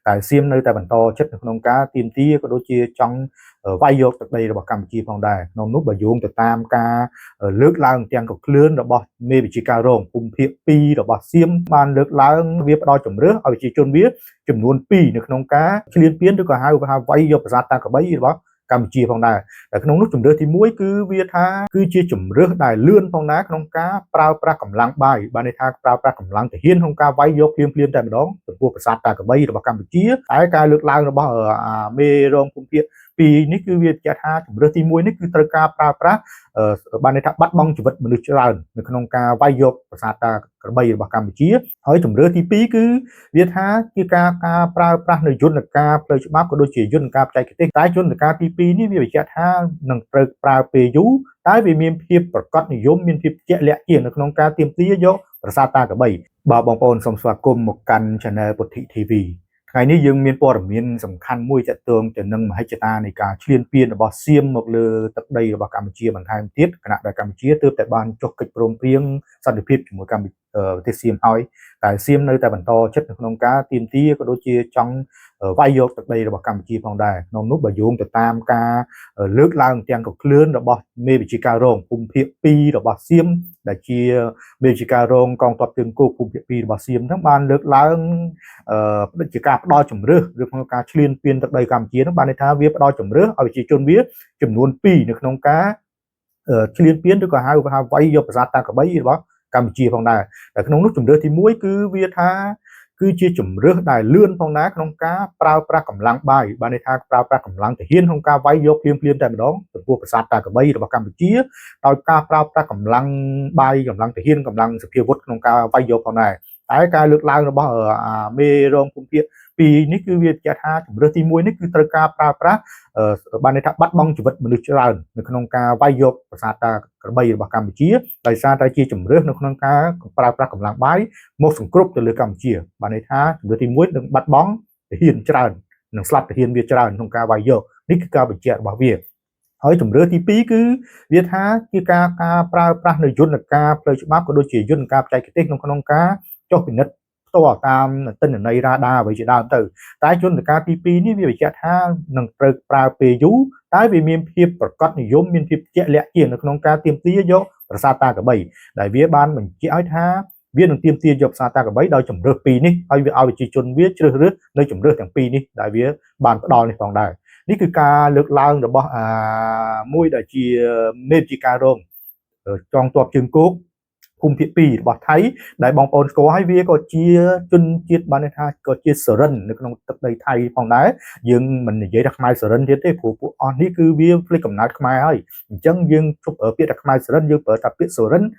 tại xiêm nơi tại bản to chất nông cá tìm tía có đôi chia trong vay vô từ đây là bảo cầm chi phong đài nông nút bà dùng từ tam ca lướt lang tiền của lươn rồi bỏ mê bị chỉ cà rồng cùng thiệp pi rồi bỏ xiêm ban lướt lang viết đo chấm rước ở chỉ chôn biết chấm luôn pi được nông cá liên biến được cả hai vay vô ra ta cả bấy đó cầm chi phong đài tại nông nút chấm rước thì muối cứ viết ha cứ chia chấm rước đài lươn phong đá nông cá prao pra cầm lang bài ban này tha prao pra cầm lang thì hiên không ca vay vô phim tại đó vua ra ta cả bấy rồi bỏ cầm chia cái ca lướt lang rồi bỏ ở mê rồng cùng thiệp vì ní cứ việc chặt ha chúng tôi tìm mua ní cứ tơ ca pra ban này bắt bong chủ vật mình được chơi được không ca vay dọc sát ta cái bay vào Campuchia hỏi chúng tôi thì cứ việc ha cứ ca pra nơi chốn là ca plei chụp của đôi chỉ chốn ca chạy cái tái chốn là ca pp ní việc chặt ha nâng tơ pra pe dú tái vì miền phiệp cọt này giống miền phiệp chạy lẹ tiền được không ca tiêm tía dốc sát ta cái bay bảo bong ôn xong xóa cùng một căn channel bột thị TV ngàyนี้ยังมีปอดมีสำคัญมวยจะเติมจะนั่งมาให้จตาในการเชียนเปลี่ยนบอเซียมหมดเลยตัดใดบอกัมพูชีบางทางทิศขณะใดกัมพูชีเติมแต่บานจกกิจโปร่งเปรียงสันติพิษมวยกัมที่เซียมเอาแต่เซียมในแต่บรรทอchấtนองกาทีมที่ก็โดยเฉพาะจังvay vô từ đây là bảo cầm chi phong đài nông nút bà dùng từ tam ca lướt lang tiền của lươn rồi bỏ mê bị chỉ cà rồng cùng thiệp pi rồi bỏ xiêm để chia mê chỉ cà rồng còn toàn từng cô cùng thiệp pi bỏ xiêmทั้งban lướt lang chỉ cà đo chủng rước được nông cá liên phiên từ đây cầm chiaทั้งban này tha viết đo chủng rước ở chỉ chôn viết chủng luôn pi được nông cá liên phiên được cả hai vay vô ra ta cả bấy đó cầm chi phong đài để nông nút chủng rước thì muối cứ viết ha cứ chia chủng rước đài lươn phong đá nông cá prao pra cầm lang bài ban này tha prao pra cầm lang thì hiên không ca vay vô phim tại đó từ vua sát ta cả bay rồi cầm chia đòi ca prao pra cầm lang bài cầm lang thì hiên cầm lang sự kia vút nông ca vay vô phong này cái ca lược lang nó bỏ ở mê rong cũng kia vì ní cứ việc chặt ha chủng rước thì muối ní cứ tơ ca prao pra ban này tha bắt bong chủ vật mình được chơi được nông ca vay vô sát ta cả bay rồi cầm chia tại sao ta chia chủng rước nông ca prao pra cầm lang bài một số group từ lưới cầm chia bạn ấy tha chúng tôi tìm muốn được bắt bóng để hiền tràn nâng slap để hiền việt tràn không ca vài giờ nick ca bị chẹt bảo việc hỏi chúng tôi thì pí cứ việt tha như ca pra nơi chốn là ca plei chụp của đôi chỉ chốn ca chạy cái tích nông cá cho mình đất to tam tên ở đây ra đa với chị đào từ tái chốn là ca pp ní vì chẹt ha nâng pra pe dú tái vì miền phiệp cọt này giống miền phiệp chẹt lẹ tiền được nông ca tiêm tía dấu sa ta cả bảy đại vía ban mình chỉ ái tha viên đường tiêm tiền dọc xa ta cả bấy đôi chủng rước pi ní ai việc ao chỉ chôn viết chưa rước nơi chủng rước thằng pi ní đại vía bàn đo này phòng đài níคือca lược lang rồi bỏ môi đại chỉ nên chỉ ca rồng trong tuột trường cốt cùng thiện pi bỏ thấy đại bóng ôn có hai vía có chia chân chiết ban này thay có chia sở rân được trong tập đầy thay phòng đá nhưng mình dễ đặt mai sở rân thế thế phụ on ní cứ vía lấy cầm nát mai ấy chân dương chụp ở phía đặt mai sở rân dương ở tập phía sở rân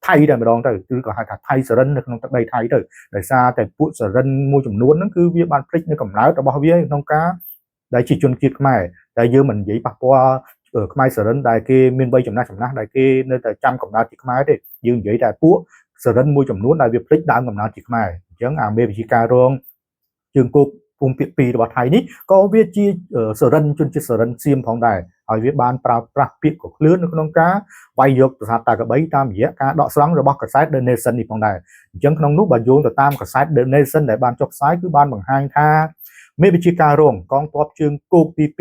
thay đây mà đón từ từ có hai thằng thay sở rân được nông tác đây thay từ để xa tại phụ sở rân mua chủng nuốt nó cứ viết ban click nó cầm lái nó bao viết nông cá đại chỉ chuyên kiệt mày đại dương mình giấy bạc qua ở mai sở rân đại kia miền bay chủng na đại kia nơi tại trăm cầm lái chỉ mày đấy dương giấy đại phụ sở rân mua chủng nuốt đại việc click đang cầm lái chỉ mày chẳng mê chỉ ca rong trường cục cùng pi pi và thay ní có viết chi sở rân chuyên chi sở rân xiêm phong đài hỏi viết ban pra piết của lươn nông cá vay dọc sát ta cái bấy tam dĩa cá đọ sáng rồi bóc cái site donation đi phong đài chẳng không nút bàn vô từ tam cái site donation để ban chọc site cứ ban bằng hai tha mấy bị chi ca rồng con top chương cục pp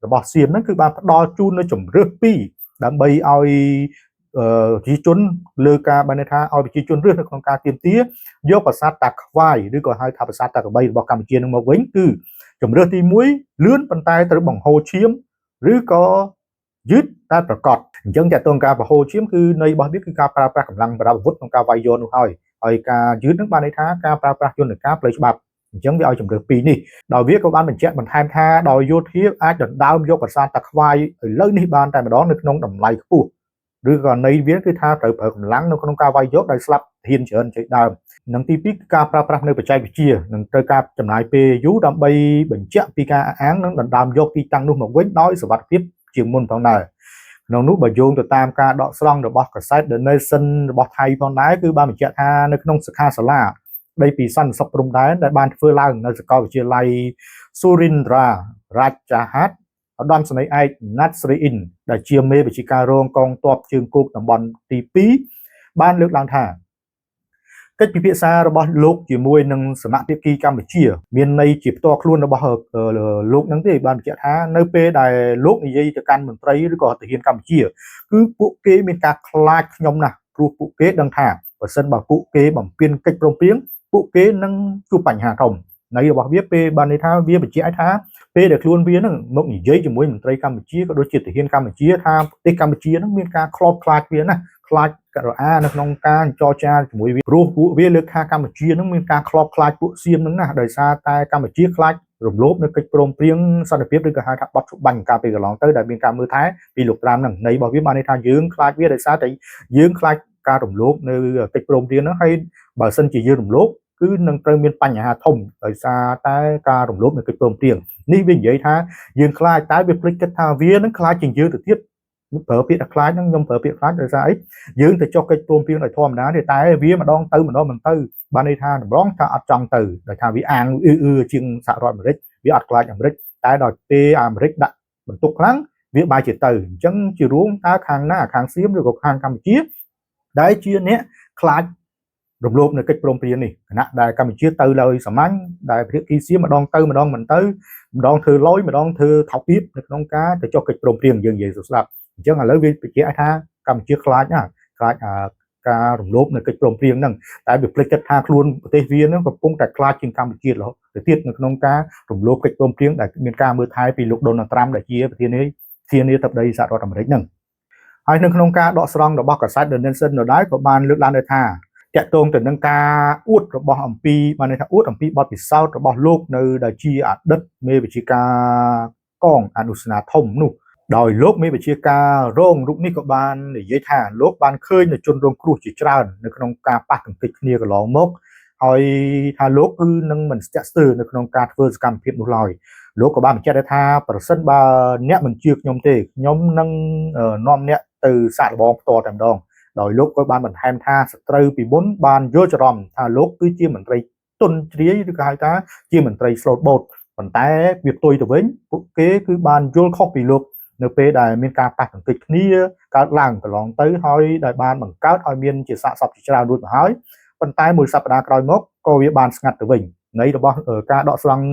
rồi bỏ xiêm nó cứ ban đo chun nó chủng rước pi đám bay ao chỉ chun lơ ca ban tha ao chỉ chun rước con ca tiêm tía vô cái sát tạc vai đứa còn hai tháp sát tạc bay bỏ Campuchia nó mà vĩnh cứ chủng rước thì muối lươn bàn tay tới bằng hồ chiếmหรือก็ยึดได้ประกอบยังแต่ตัวการประโหชิมคือในบริบทคือการปราบกำลังประวุฒิของการวายโยนเอาไอ้การยึดทั้งบ้านในท่าการปราบโยนหรือการเปลือยฉบับยังไม่เอาจำเริญปีนี่ดาวเวียกับบ้านเป็นเจ้ามันแทนท่าดาวโยธที่อาจจะดาวโยกกับซาตะควายเลิกนี่บ้านแต่มาดอนนึกน้องดำไหลปูหรือก่อนในเวียคือท่าเติบเผยกำลังน้องการวายโยกได้สลับเทียนเฉินใจดาวนังตีพิการปราบในปัจจัยวิเชียนังเตอการจำนายเปยุดำใบเป็นเจ้าปีการอ้างนังดำโยกที่ตั้งนุ่มเว้นน้อยสวัสดิ์chiều môn phong này nông nút bà dùng từ tam ca đọ xong rồi bóc cái site the nation bóc thay phong đá cứ ba mình chạy tha nơi nông saka sala đây bị săn sập rung đá đại ban phơi lang nơi coi chia lay Surindra Rajahat ở đan sân ai Nasrin đã chia mê bị chỉ ca rong con top trường cục tầm bòn tí pí ban nước lang thả កិច្ចពិភាក្សារបស់លោកជាមួយនឹងសមាភិកីកម្ពុជាមានន័យជាផ្ទាល់ខ្លួនរបស់លោកហ្នឹងទេបានបញ្ជាក់ថានៅពេលដែលលោកនិយាយទៅកាន់មន្ត្រីឬក៏ទាហានកម្ពុជាគឺពួកគេមានការខ្លាចខ្ញុំណាស់ព្រោះពួកគេដឹងថាបើសិនបើពួកគេបំពេញកិច្ចព្រមព្រៀងពួកគេនឹងជួបបញ្ហាធំន័យរបស់វាពេលបានន័យថាវាបញ្ជាក់ឲ្យថាពេលដែលខ្លួនវានឹងមកនិយាយជាមួយមន្ត្រីកម្ពុជាក៏ដូចជាទាហានកម្ពុជាថាប្រទេសកម្ពុជានឹងមានការខ្លោបខ្លាចវាណាខ្លាចករអានៅក្នុងការចរចាជាមួយវាព្រោះពួកវាលើកថាកម្ពុជានឹងមានការខ្លោបខ្លាចពួកសៀមនឹងណាដោយសារតែកម្ពុជាខ្លាចរំលោភនៅកិច្ចព្រមព្រៀងសន្តិភាពឬក៏ហៅថាបទបាញ់កាលពីកន្លងទៅដែលមានការមើលថែពីលោកត្រាំនឹងន័យរបស់វាបានន័យថាយើងខ្លាចវាដោយសារតែយើងខ្លាចការរំលោភនៅកិច្ចព្រមព្រៀងហ្នឹងហើយបើសិនជាយើងរំលោភគឺនឹងត្រូវមានបញ្ហាធំដោយសារតែការរំលោភនៅកិច្ចព្រមព្រៀងនេះវានិយាយថាយើងខ្លាចតែវាភ្លេចគិតថាវានឹងខ្លាចជាងយើងទៅទៀតប្រើពាក្យថាខ្លាចហ្នឹងខ្ញុំប្រើពាក្យខ្លាចដោយសារអីយើងទៅចុះកិច្ចព្រមព្រៀងដោយធម្មតាទេតែវាម្ដងទៅម្ដងមិនទៅបានន័យថាតម្រងថាអត់ចង់ទៅដោយថាវាអាងជាងសហរដ្ឋអាមេរិកវាអត់ខ្លាចអាមេរិកតែដល់ពេលអាមេរិកដាក់បន្ទុកខ្លាំងវាបែរជាទៅអញ្ចឹងជារួមតើខាងណាខាងសៀមឬក៏ខាងកម្ពុជាដែលជាអ្នកខ្លាចរំលោភនៅកិច្ចព្រមព្រៀងនេះគណៈដែលកម្ពុជាទៅលើសាមញ្ញដែលភាគីសៀមម្ដងទៅម្ដងមិនទៅម្ដងធ្វើលយម្ដងធ្វើថោកទាបនៅក្នុងការទៅចុះកិច្ចព្រមព្រៀងយើងនិយាយស្ដាប់អញ្ចឹងឥឡូវវាបញ្ជាក់ថាកម្ពុជាខ្លាចការរំលោភនៅកិច្ចព្រមព្រៀងហ្នឹងតែវាភ្លេចគិតថាខ្លួនប្រទេសវាហ្នឹងកំពុងតែខ្លាចជាងកម្ពុជារហូតទៅទៀតនៅក្នុងការរំលោភកិច្ចព្រមព្រៀងដែលមានការមើលថែពីលោកដូណាល់ត្រាំដែលជាប្រធានាធិបតីសហរដ្ឋអាមេរិកហ្នឹងហើយនៅក្នុងការដកស្រង់របស់កាសែត The Nation ដដែលក៏បានលើកឡើងថាតាក់ទងទៅនឹងការអួតរបស់អំពីបានន័យថាអួតអំពីបទពិសោធន៍របស់លោកនៅដែលជាអតីតមេវិជ្ជាការកងអនុស្នាធំនោះដោយលោកមេវិជ្ជាការរងរូបនេះក៏បាននិយាយថាលោកបានឃើញជនរងគ្រោះជាច្រើននៅក្នុងការប៉ះទង្គិចគ្នាកន្លងមកហើយថាលោកគឺនឹងមិនស្ទាក់ស្ទើរនៅក្នុងការធ្វើសកម្មភាពនោះឡើយលោកក៏បានបញ្ជាក់ថាប្រសិនបើអ្នកមិនជឿខ្ញុំទេខ្ញុំនឹងនាំអ្នកទៅសាកល្បងផ្ទាល់តែម្ដងដោយលោកក៏បានបន្ថែមថាសត្រូវពីមុនបានយល់ច្រឡំថាលោកគឺជាមន្ត្រីទុនជ្រាយឬក៏ហៅថាជាមន្ត្រីស្លូតបូតប៉ុន្តែវាផ្ទុយទៅវិញពួកគេគឺបានយល់ខុសពីលោកនៅពេលដែលមានការប៉ះទង្គិចគ្នាកើតឡើងកន្លងទៅហើយដែលបានបង្កើតឲ្យមានជាសាកសពជាច្រើនរួចមកហើយប៉ុន្តែមួយសប្តាហ៍ក្រោយមកក៏វាបានស្ងាត់ទៅវិញនៃរបស់ការដកស្រង់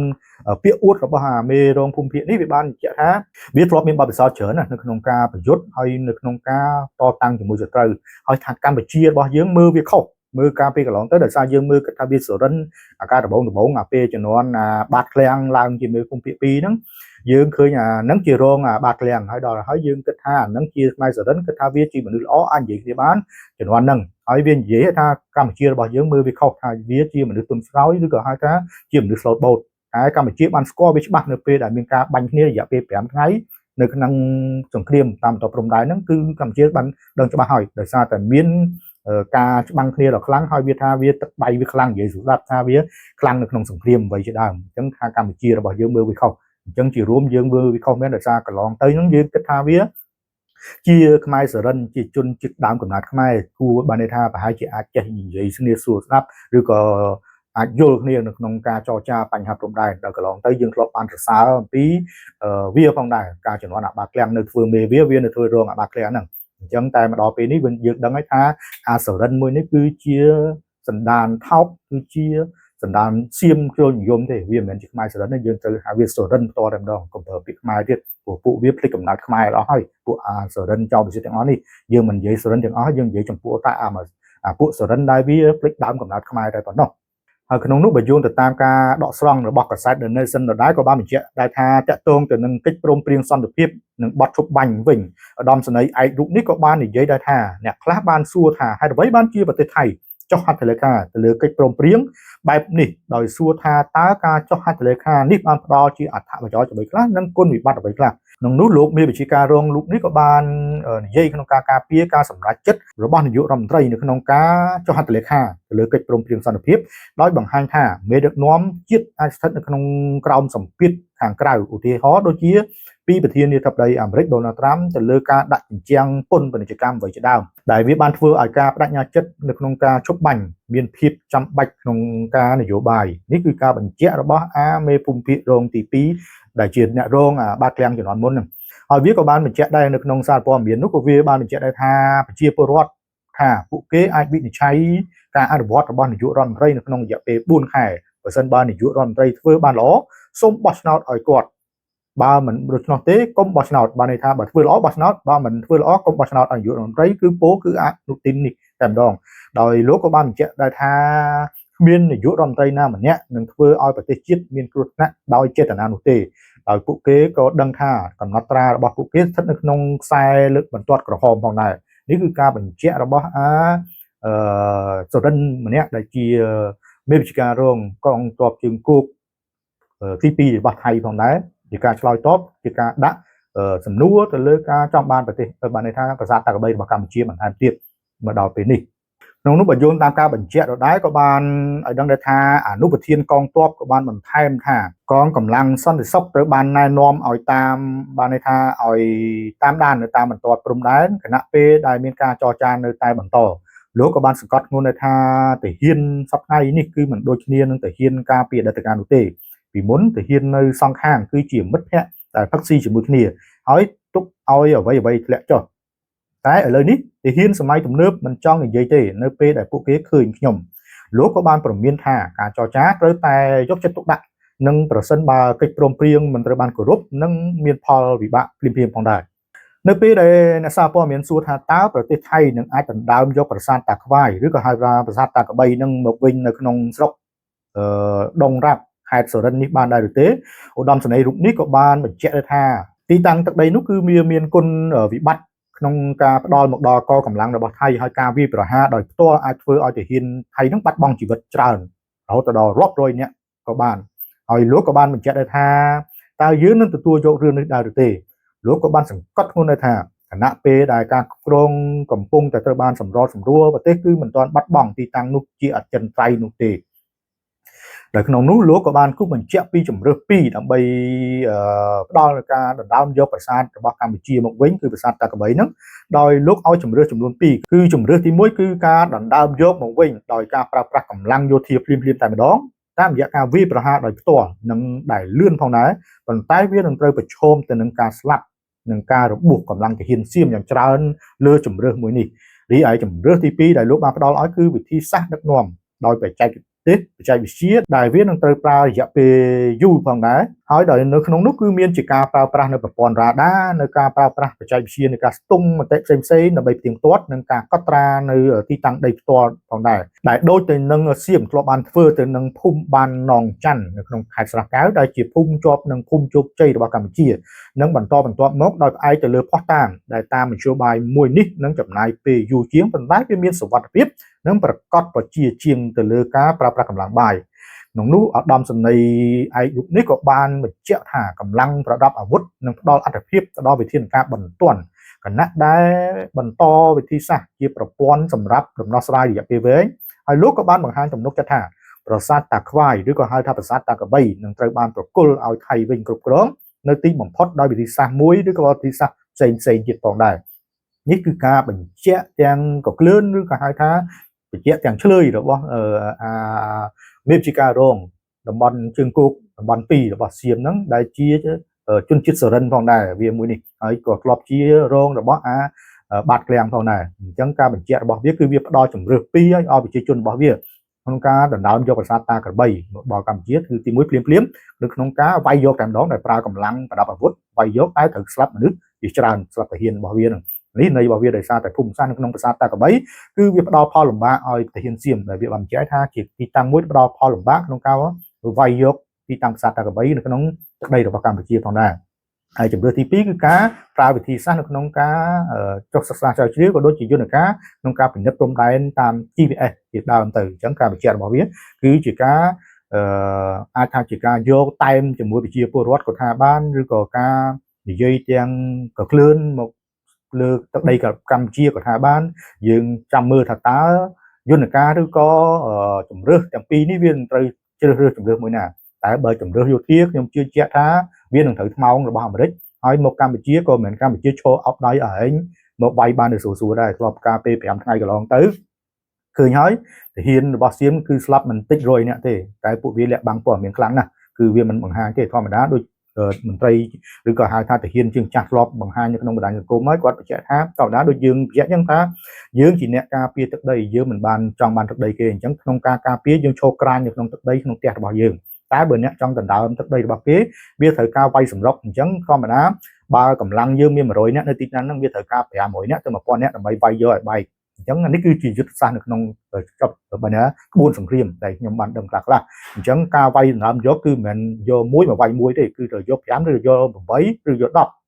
ពាក្យអួតរបស់អាមេរងភូមិភាគនេះវាបានបញ្ជាក់ថាវាធ្លាប់មានបទពិសោធន៍ច្រើនណាស់នៅក្នុងការប្រយុទ្ធហើយនៅក្នុងការតតាំងជាមួយសត្រូវហើយថាកម្ពុជារបស់យើងមើលវាខុសមើលការពេលកន្លងទៅដោយសារយើងមើលគិតថាវាសុរិនអាការដំបងអាពេលជំនាន់បាតឃ្លាំងឡើងជាមេភូមិភាគ2ហ្នឹងយើងឃើញអាហ្នឹងជារងបាតឃ្លាំងហើយដល់ហើយយើងគិតថាអាហ្នឹងជាផ្នែកសុរិនគិតថាវាជាមនុស្សល្អអាចនិយាយគ្នាបានជំនាន់ហ្នឹងហើយវានិយាយថាកម្ពុជារបស់យើងមើលវាខុសថាវាជាមនុស្សទុនស្រោយឬក៏ហៅថាជាមនុស្សស្លូតបូតតែកម្ពុជាបានស្គាល់វាច្បាស់នៅពេលដែលមានការបាញ់គ្នារយៈពេល5ថ្ងៃនៅក្នុងសង្គ្រាមតាមបន្តព្រំដែនហ្នឹងគឺកម្ពុជាបានដឹងច្បាស់ហើយដោយសារតែមានការច្បាំងគ្នាដ៏ខ្លាំងហើយវាថាវាទឹកដៃវាខ្លាំងនិយាយស្ដាប់ថាវាខ្លាំងនៅក្នុងសង្គ្រាមអ្វីជាដើមអញ្ចឹងថាកម្ពុជារបស់យើងមើលវាខុសអញ្ចឹងជារួមយើងមើលវាខុសមែនដោយសារកន្លងទៅហ្នឹងយើងគិតថាវាជាខ្មែរសរិនជាជនជាតិដើមកំណើតខ្មែរគួរបានន័យថាប្រហែលជាអាចចេះនិយាយគ្នាសួរស្ដាប់ឬក៏អាចយល់គ្នានៅក្នុងការចរចាបញ្ហាព្រំដែនដល់កន្លងទៅយើងធ្លាប់បានសរសើរអំពីវាផងដែរការជំនាន់អាបាឃ្លាំងនៅធ្វើមេវានៅធ្វើរងអាបាឃ្លាំងហ្នឹងអញ្ចឹងតែមកដល់ពេលនេះយើងដឹងហើយថាអាសរិនមួយនេះគឺជាសន្តានថោកគឺជាសន្តានសៀមចូលនិយមទេវាមិនមែនជាខ្មែរសរិនទេយើងត្រូវហៅវាសរិនផ្ទាល់តែម្ដងកុំប្រើពាក្យខ្មែរទៀតព្រោះពួកវាភ្លេចកំណើតខ្មែរអស់ហើយពួកអាសរិនចោលវិសិទ្ធទាំងអស់នេះយើងមិននិយាយសរិនទាំងអស់យើងនិយាយចំពោះតែអាពួកសរិនដែលវាភ្លេចដើមកំណើតខ្មែរតែប៉ុណ្ណោះហើយក្នុងនោះបើយោងទៅតាមការដកស្រង់របស់កាសែត The Nation ដដែលក៏បានបញ្ជាក់ដែរថាតាក់ទងទៅនឹងកិច្ចព្រមព្រៀងសន្តិភាពនិងបទឈប់បាញ់វិញឧត្តមសេនីយ៍ឯករូបនេះក៏បាននិយាយដែរថាអ្នកខ្លះបានសួរថាហេតុអ្វីបានជាប្រទេសថៃចុះហត្ថលេខាទៅលើកិច្ចព្រមព្រៀងបែបនេះដោយសួរថាតើការចុះហត្ថលេខានេះបានផ្ដល់ជាអត្ថប្រយោជន៍អ្វីខ្លះនិងគុណវិបត្តិអ្វីខ្លះក្នុងនោះលោកមេវិជ្ជាការរងលោកនេះក៏បាននិយាយក្នុងការការពារការសម្រេចចិត្តរបស់នាយករដ្ឋមន្ត្រីនៅក្នុងការចុះហត្ថលេខាទៅលើកិច្ចព្រមព្រៀងសន្តិភាពដោយបង្ហាញថាមេដឹកនាំជាតិអាចស្ថិតនៅក្នុងក្រោមសម្ពាធខាងក្រៅឧទាហរណ៍ដូចជាពីប្រធានាធិបតីអាមេរិកដូណាល់ត្រាំទៅលើការដាក់ជញ្ជាំងពន្ធពាណិជ្ជកម្មអ្វីជាដើមដែលវាបានធ្វើឲ្យការបដិញ្ញាចិត្តនៅក្នុងការឈប់បាញ់មានភាពចាំបាច់ក្នុងការនយោបាយនេះគឺការបញ្ជាក់របស់អាមេភូមិភាគរងទី2ដែលជាអ្នករងបាតឃ្លាំងជំនាន់មុនហ្នឹងហើយវាក៏បានបញ្ជាក់ដែរនៅក្នុងសារព័ត៌មាននោះក៏វាបានបញ្ជាក់ដែរថាប្រជាពលរដ្ឋថាពួកគេអាចវិនិច្ឆ័យ ការអនុវត្តរបស់នាយករដ្ឋមន្ត្រីនៅក្នុងរយៈពេល4ខែបើសិនបើនាយករដ្ឋមន្ត្រីធ្វើបានល្អសូមបោះឆ្នោតឲ្យគាត់បើមិនដូច្នោះទេកុំបោះឆ្នោតបានន័យថាបើធ្វើល្អបោះឆ្នោតបើមិនធ្វើល្អកុំបោះឆ្នោតឲ្យនាយករដ្ឋមន្ត្រីគឺពោលគឺអនុទាននេះតែម្ដងដោយលោកក៏បានបញ្ជាក់ដែរថាគ្មាននាយករដ្ឋមន្ត្រីណាម្នាក់នឹងធ្វើឲ្យប្រទេសជាតិមានគ្រោះថ្នាក់ដោយចេតនានោះទេដោយពួកគេក៏ដឹងថាកំណត់ត្រារបស់ពួកគេស្ថិតនៅក្នុងខ្សែលើកបន្ទាត់ក្រហមផងដែរនេះគឺការបញ្ជាក់របស់សុរិនម្នាក់ដែលជាមេវិជ្ជការរងកងទ័ពជើងគោកទី2របស់ថៃផងដែរជាការឆ្លើយតបជាការដាក់សំណួរទៅលើការចង់បានប្រទេសបានន័យថាប្រាសាទតាកបីរបស់កម្ពុជាបន្ថែមទៀតមកដល់ពេលនេះក្នុងនោះបើយោងតាមការបញ្ជាក់ដដែលក៏បានឲ្យដឹងដែរថាអនុប្រធានកងទ័ពក៏បានបន្ថែមថាកងកម្លាំងសន្តិសុខត្រូវបានណែនាំឲ្យតាមបានន័យថាឲ្យតាមដាននៅតាមបន្ទាត់ព្រំដែនគណៈពេលដែលមានការចរចានៅតែបន្តលោកក៏បានសង្កត់ធ្ងន់ថាទាហានសប្តាហ៍នេះគឺមិនដូចគ្នានឹងទាហានការពីអតីតកាលនោះទេពីមុនទាហាននៅសងខាងគឺជាមិត្តភ័ក្តិដែលផឹកស៊ីជាមួយគ្នាហើយទុកឲ្យអ្វីធ្លាក់ចុះតែឥឡូវនេះទាហានសម័យទំនើបមិនចង់និយាយទេនៅពេលដែលពួកគេឃើញខ្ញុំលោកក៏បានប្រមានថាការចរចាត្រូវតែយកចិត្តទុកដាក់និងប្រសិនបើកិច្ចព្រមព្រៀងមិនត្រូវបានគោរពនឹងមានផលវិបាកភ្លាមៗផងដែរនៅពេលដែលអ្នកសារព័ត៌មានសួរថាតើប្រទេសថៃនឹងអាចដណ្ដើមយកប្រាសាទតាខ្វាយឬក៏ហៅថាប្រាសាទតាកបីនឹងមកវិញនៅក្នុងស្រុកដងរ៉ាប់ខេត្តសុរិននេះបានដែរឬទេឧត្តមសេនីយ៍រូបនេះក៏បានបញ្ជាក់ថាទីតាំងទឹកដីនោះគឺមានគុណវិបត្តិក្នុងការផ្ដល់មកដល់កងកម្លាំងរបស់ថៃហើយការវាយប្រហារដោយផ្ទាល់អាចធ្វើឲ្យទាហានថៃនឹងបាត់បង់ជីវិតច្រើនរហូតដល់រាប់រយនាក់ក៏បានហើយលោកក៏បានបញ្ជាក់ថាតើយើងនឹងទទួលយករឿងនេះដែរឬទេលោកក៏បានសង្កត់ធ្ងន់ថាគណៈពេលដែលការគ្រងកំពុងតែត្រូវបានសម្រួលប្រទេសគឺមិនទាន់បាត់បង់ទីតាំងនោះជាអចិន្ត្រៃយ៍នោះទេដែលក្នុងនោះលោកក៏បានគូសបញ្ជាក់ពីជំរើស2ដើម្បីផ្ដល់ការដណ្ដើមយកប្រាសាទរបស់កម្ពុជាមកវិញគឺប្រាសាទតាកបីហ្នឹងដោយលោកឲ្យជំរើសចំនួន2គឺជំរើសទី1គឺការដណ្ដើមយកមកវិញដោយការប្រើប្រាស់កម្លាំងយោធាភ្លាមៗតែម្ដងតាមរយៈការវាយប្រហារដោយផ្ទាល់និងដែលលឿនផងដែរប៉ុន្តែវានឹងត្រូវប្រឈមទៅនឹងការស្លាប់និងការរបួសកម្លាំងទាហានសៀមយ៉ាងច្រើនលើជំរើសមួយនេះរីឯជំរើសទី2ដែលលោកបានផ្ដល់ឲ្យគឺវិធីសាស្ត្រដឹកនាំដោយបច្ចេកវិទ្យាដែលវានឹងត្រូវប្រើរយៈពេលយូរផងដែរហើយដោយនៅក្នុងនោះគឺមានជាការប្រើប្រាស់នៅប្រព័ន្ធរ៉ាដានៅការប្រើប្រាស់បច្ចេកវិទ្យានៃការស្ទង់មតិផ្សេងៗដើម្បីផ្ទៀងផ្ទាត់និងការកត់ត្រានៅទីតាំងដីផ្ទាល់ផងដែរដែលដូចទៅនឹងសៀមធ្លាប់បានធ្វើទៅនឹងភូមិបាននងច័ន្ទនៅក្នុងខេត្តស្រះកែវដែលជាភូមិជាប់នឹងភូមិជោគជ័យរបស់កម្ពុជានិងបន្តមកដោយផ្អែកទៅលើភស្តុតាងដែលតាមមធ្យោបាយមួយនេះនឹងចំណាយពេលយូរជាងប៉ុន្តែវាមានសុវត្ថិភាពនិងប្រកបប្រជាជាងទៅលើការប្រើប្រាស់កម្លាំងបាយក្នុងនោះឧត្តមសេនីយ៍ឯករូបនេះក៏បានបញ្ជាក់ថាកម្លាំងប្រដាប់អាវុធនឹងផ្ដល់អត្ថប្រយោជន៍ទៅដល់វិធានការបន្ទាន់គណៈដែលបន្តវិធីសាស្ត្រជាប្រព័ន្ធសម្រាប់ដំណោះស្រាយរយៈពេលវែងហើយលោកក៏បានបង្ហាញទំនុកចិត្តថាប្រាសាទតាខ្វាយឬក៏ហៅថាប្រាសាទតាកបីនឹងត្រូវបានប្រគល់ឲ្យថៃវិញគ្រប់គ្រងនៅទីបំផុតដោយវិធីសាស្ត្រមួយឬក៏វិធីសាស្ត្រផ្សេងទៀតផងដែរនេះគឺការបញ្ជាក់ទាំងកក្លឿនឬក៏ហៅថាបញ្ជាក់ទាំងឆ្លើយរបស់មេវិជ្ជការរងតំបន់ជើងគោកតំបន់2របស់សៀមហ្នឹងដែលជាជនជាតិសុរិនផងដែរវាមួយនេះហើយក៏ធ្លាប់ជារងរបស់បាតក្លាំងផងដែរអញ្ចឹងការបញ្ជាក់របស់វាគឺវាផ្ដល់ជំរឿស2ឲ្យប្រជាជនរបស់វាក្នុងការដណ្ដើមយកប្រាសាទតាក្របីរបស់កម្ពុជាគឺទី1ភ្លាមនៅក្នុងការវាយយកតែម្ដងដែលប្រើកម្លាំងប្រដាប់អាវុធវាយយកតែត្រូវស្លាប់មនុស្សជាច្រើនស្លាប់ទាហានរបស់វាហ្នឹងនេះនៃរបស់វាដោយសារតែភូមិសាស្ត្រនៅក្នុងប្រាសាទតាកបីគឺវាផ្ដល់ផលលំបាកឲ្យទាហានសៀមដែលវាបានបញ្ជាក់ថាជាទីតាំងមួយផ្ដល់ផលលំបាកក្នុងការវាយយកទីតាំងប្រាសាទតាកបីនៅក្នុងទឹកដីរបស់កម្ពុជាផងដែរហើយជំរឿសទី2គឺការប្រើវិធីសាស្ត្រនៅក្នុងការចុះសិក្សាស្រាវជ្រាវក៏ដូចជាយន្តការក្នុងការពិនិត្យព្រំដែនតាម GPS ជាដើមទៅអញ្ចឹងការបញ្ជាក់របស់វាគឺជាការអាចថាជាការយកតែមជាមួយប្រជាពលរដ្ឋក៏ថាបានឬក៏ការនិយាយទាំងកក្លឿនមកលើទឹកដីកម្ពុជាក៏ថាបានយើងចាំមើលថាតើយន្តការឬក៏ជំរឿសទាំងពីរនេះវានឹងត្រូវជ្រើសរើសជំរឿសមួយណាតែបើជំរឿសយោធាខ្ញុំជឿជាក់ថាវានឹងត្រូវថ្មោងរបស់អាមេរិកហើយមកកម្ពុជាក៏មិនមែនកម្ពុជាឈរអោបដៃឲ្យឯងមកវាយបានទៅស្រួលដែរធ្លាប់ការពេល5ថ្ងៃកន្លងទៅឃើញហើយទាហានរបស់សៀមគឺស្លាប់មិនតិច100នាក់ទេតែពួកវាលាក់បាំងព័ត៌មានខ្លាំងណាស់គឺវាមិនបង្ហាញទេធម្មតាដូច មន្ត្រីឬក៏ហៅថាទាហានជាងចាស់ធ្លាប់បង្ហាញនៅក្នុងបណ្ដាញសង្គមហើយគាត់បញ្ជាក់ថាតើណាដូចយើងបញ្ជាក់អញ្ចឹងថាយើងជាអ្នកការពារទឹកដីយើងមិនបានចង់បានទឹកដីគេអញ្ចឹងក្នុងការការពារយើងឈរក្រាញនៅក្នុងទឹកដីក្នុងផ្ទះរបស់យើងតែបើអ្នកចង់ដណ្ដើមទឹកដីរបស់គេវាត្រូវការវាយសម្រុកអញ្ចឹងធម្មតាបើកម្លាំងយើងមាន100នាក់នៅទីហ្នឹងវាត្រូវការ500នាក់ទៅ1000នាក់ដើម្បីវាយយកឲ្យបែកអញ្ចឹងនេះគឺជាយុទ្ធសាស្ត្រនៅក្នុងចប់បើណាក្បួនសង្គ្រាមដែលខ្ញុំបានដឹងខ្លះអញ្ចឹងការវាយដណ្ដើមយកគឺមិនមែនយកមួយមកវាយមួយទេគឺត្រូវយក5ឬយក8ឬយក10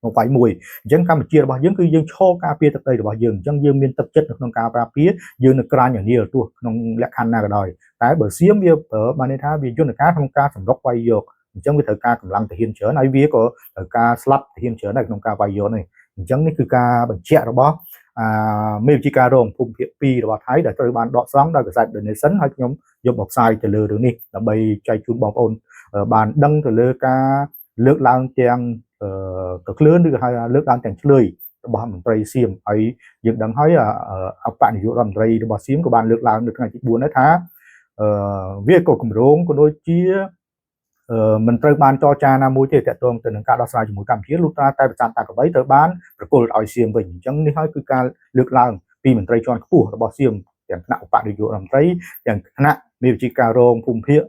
មកវាយមួយអញ្ចឹងកម្ពុជារបស់យើងគឺយើងឈរការពារទឹកដីរបស់យើងអញ្ចឹងយើងមានទឹកចិត្តនៅក្នុងការការពារយើងនៅក្រាញនានាទោះក្នុងលក្ខខណ្ឌណាក៏ដោយតែបើសៀមវាប្រើបានន័យថាវាយន្តការក្នុងការសម្រុកវាយយកអញ្ចឹងវាត្រូវការកម្លាំងទាហានច្រើនហើយវាក៏ត្រូវការស្លាប់ទាហានច្រើនដែរក្នុងការវាយយកនេះអញ្ចឹងនេះគឺការបញ្ជាក់របស់មេវិជាការរងភូមិភាគ2របស់ថៃដែលត្រូវបានដកស្រង់ដោយកាសែត The Nation ហើយខ្ញុំយកមកផ្សាយទៅលើរឿងនេះដើម្បីចែកជូនបងប្អូនបានដឹងទៅលើការលើកឡើងទាំងកក្លឿនឬក៏ហៅលើកឡើងទាំងឆ្លើយរបស់មន្ត្រីសៀមហើយយើងដឹងហើយអបនាយករដ្ឋមន្ត្រីរបស់សៀមក៏បានលើកឡើងនៅថ្ងៃទី4ដែរថាវាក៏គម្រោងក៏ដូចជាមិនត្រូវបានចរចាណាមួយទេទាក់ទងទៅនឹងការដោះស្រាយជាមួយកម្ពុជាលុះត្រាតែប្រចាំតាកបីត្រូវបានប្រគល់ឲ្យសៀមវិញអញ្ចឹងនេះហើយគឺការលើកឡើងពីមន្ត្រីជាន់ខ្ពស់របស់សៀមទាំងថ្នាក់ឧបនាយករដ្ឋមន្ត្រីទាំងថ្នាក់មេវិជាការរងភូមិភាគ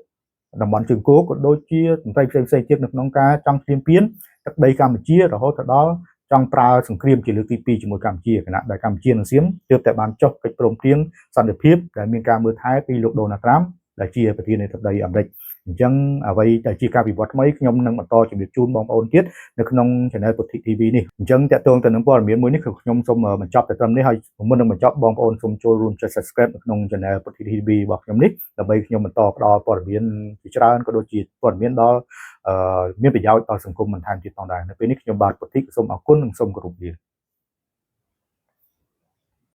តំបន់ជើងគោកក៏ដូចជាមន្ត្រីផ្សេងៗទៀតនៅក្នុងការចង់ឈ្លានពានទឹកដីកម្ពុជារហូតដល់ចង់ប្រើសង្គ្រាមជាលើកទី2ជាមួយកម្ពុជាគណៈដែលកម្ពុជានិងសៀមទើបតែបានចុះកិច្ចព្រមព្រៀងសន្តិភាពដែលមានការមើលថែពីលោកដូណាល់ត្រាំដែលជាប្រធានាធិបតីអាមេរិកអញ្ចឹងអ្វីដែលជាការវិវត្តថ្មីខ្ញុំនឹងបន្តជម្រាបជូនបងប្អូនទៀតនៅក្នុង Channel ពុទ្ធិ TV នេះអញ្ចឹងតាក់ទងទៅនឹងព័ត៌មានមួយនេះគឺខ្ញុំសូមបញ្ចប់តែត្រឹមនេះហើយមុននឹងបញ្ចប់បងប្អូនសូមចូលរួមចុច Subscribe នៅក្នុង Channel ពុទ្ធិ TV របស់ខ្ញុំនេះដើម្បីខ្ញុំបន្តផ្ដល់ព័ត៌មានជាច្រើនក៏ដូចជាព័ត៌មានដល់មានប្រយោជន៍ដល់សង្គមបន្ថែមទៀតផងដែរនៅពេលនេះខ្ញុំបាទពុទ្ធិសូមអរគុណនិងសូមគោរពលា